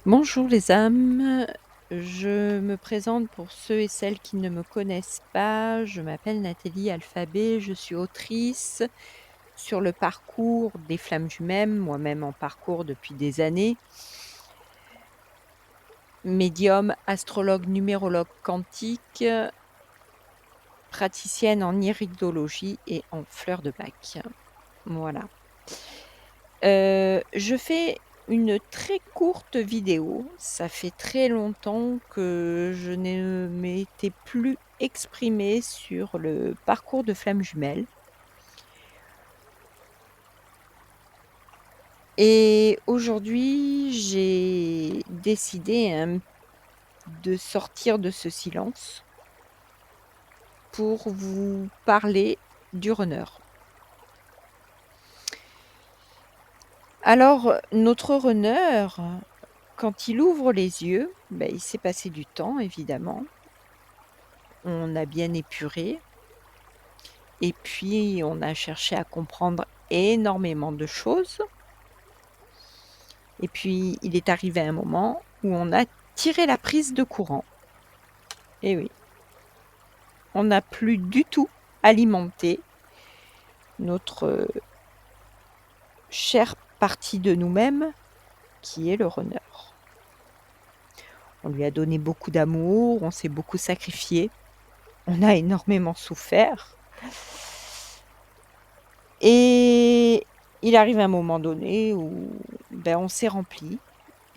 Bonjour les âmes, je me présente pour ceux et celles qui ne me connaissent pas. Je m'appelle Nathalie Alphabet, je suis autrice sur le parcours des flammes jumelles, moi-même en parcours depuis des années. Médium, astrologue, numérologue quantique, praticienne en iridologie et en fleurs de Bach. Voilà. Je fais une très courte vidéo. Ça fait très longtemps que je ne m'étais plus exprimée sur le parcours de flammes jumelles et aujourd'hui, j'ai décidé, de sortir de ce silence pour vous parler du runner. Alors, notre runner, quand il ouvre les yeux, il s'est passé du temps évidemment. On a bien épuré et puis on a cherché à comprendre énormément de choses et puis il est arrivé un moment où on a tiré la prise de courant. Et oui, on n'a plus du tout alimenté notre chère partie de nous-mêmes qui est le runner. On lui a donné beaucoup d'amour, on s'est beaucoup sacrifié, on a énormément souffert et il arrive un moment donné où, on s'est rempli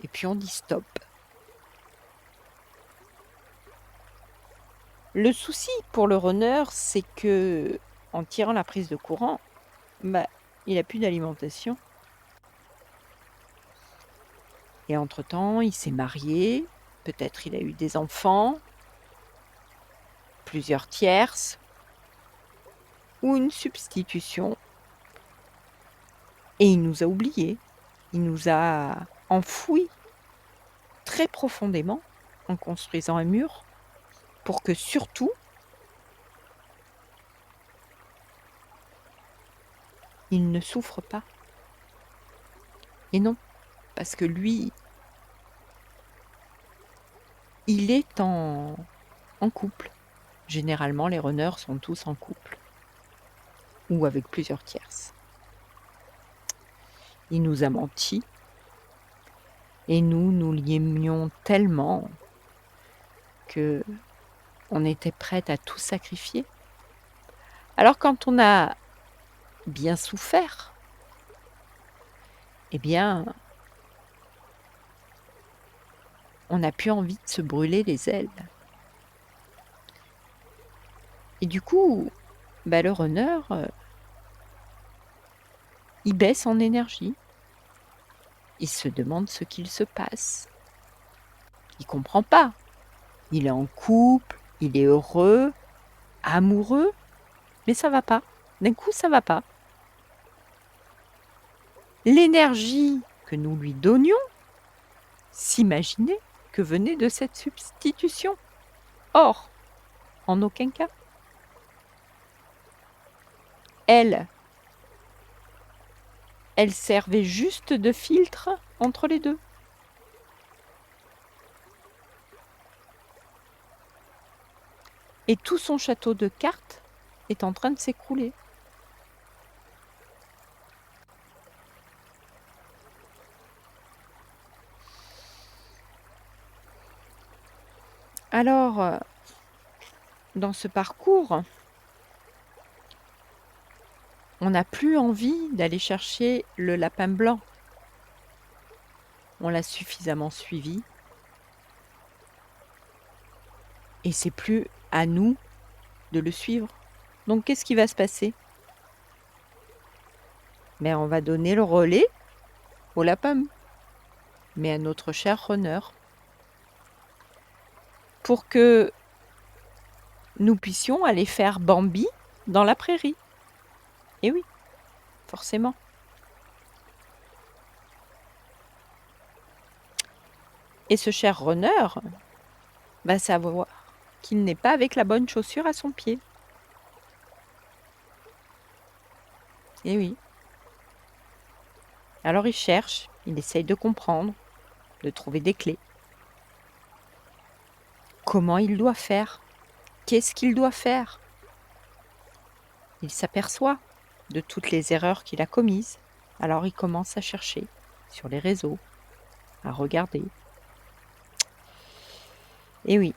et puis on dit: «Stop». Le souci pour le runner, c'est qu'en tirant la prise de courant, bah, il a plus d'alimentation et entre-temps, il s'est marié, peut-être il a eu des enfants, plusieurs tierces ou une substitution et il nous a oubliés. Il nous a enfouis très profondément en construisant un mur pour que surtout il ne souffre pas. Et non, parce que lui, il est en couple. Généralement, les runners sont tous en couple ou avec plusieurs tierces. Il nous a menti et nous l'aimions tellement qu'on était prête à tout sacrifier. Alors quand on a bien souffert, eh bien, on n'a plus envie de se brûler les ailes. Et du coup, le runner, il baisse en énergie. Il se demande ce qu'il se passe. Il comprend pas. Il est en couple, il est heureux, amoureux, mais ça va pas. D'un coup, ça va pas. L'énergie que nous lui donnions, s'imaginer que venait de cette substitution. Or, en aucun cas. Elle servait juste de filtre entre les deux. Et tout son château de cartes est en train de s'écrouler. Alors, dans ce parcours, on n'a plus envie d'aller chercher le lapin blanc. On l'a suffisamment suivi et c'est plus à nous de le suivre. Donc qu'est-ce qui va se passer? On va donner le relais au lapin, mais à notre cher runner, pour que nous puissions aller faire Bambi dans la prairie. Et oui, forcément. Et ce cher runner va savoir qu'il n'est pas avec la bonne chaussure à son pied. Et oui. Alors il cherche, il essaye de comprendre. de trouver des clés. Comment il doit faire? Qu'est-ce qu'il doit faire? Il s'aperçoit de toutes les erreurs qu'il a commises, alors il commence à chercher sur les réseaux, à regarder. Et oui.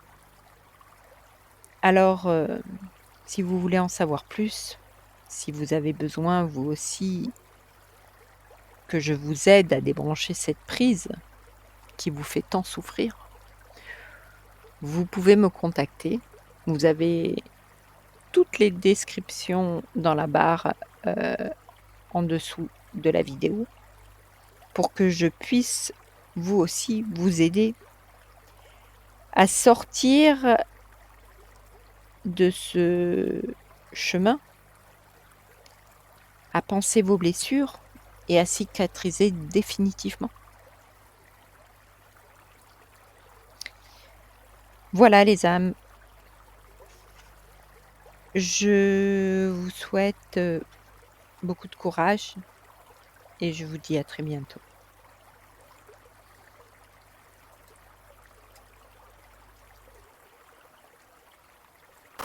Alors, si vous voulez en savoir plus, si vous avez besoin vous aussi que je vous aide à débrancher cette prise qui vous fait tant souffrir, vous pouvez me contacter. Vous avez toutes les descriptions dans la barre, heu, en dessous de la vidéo pour que je puisse, vous aussi, vous aider à sortir de ce chemin, à panser vos blessures et à cicatriser définitivement. Voilà les âmes, je vous souhaite, beaucoup de courage et je vous dis à très bientôt.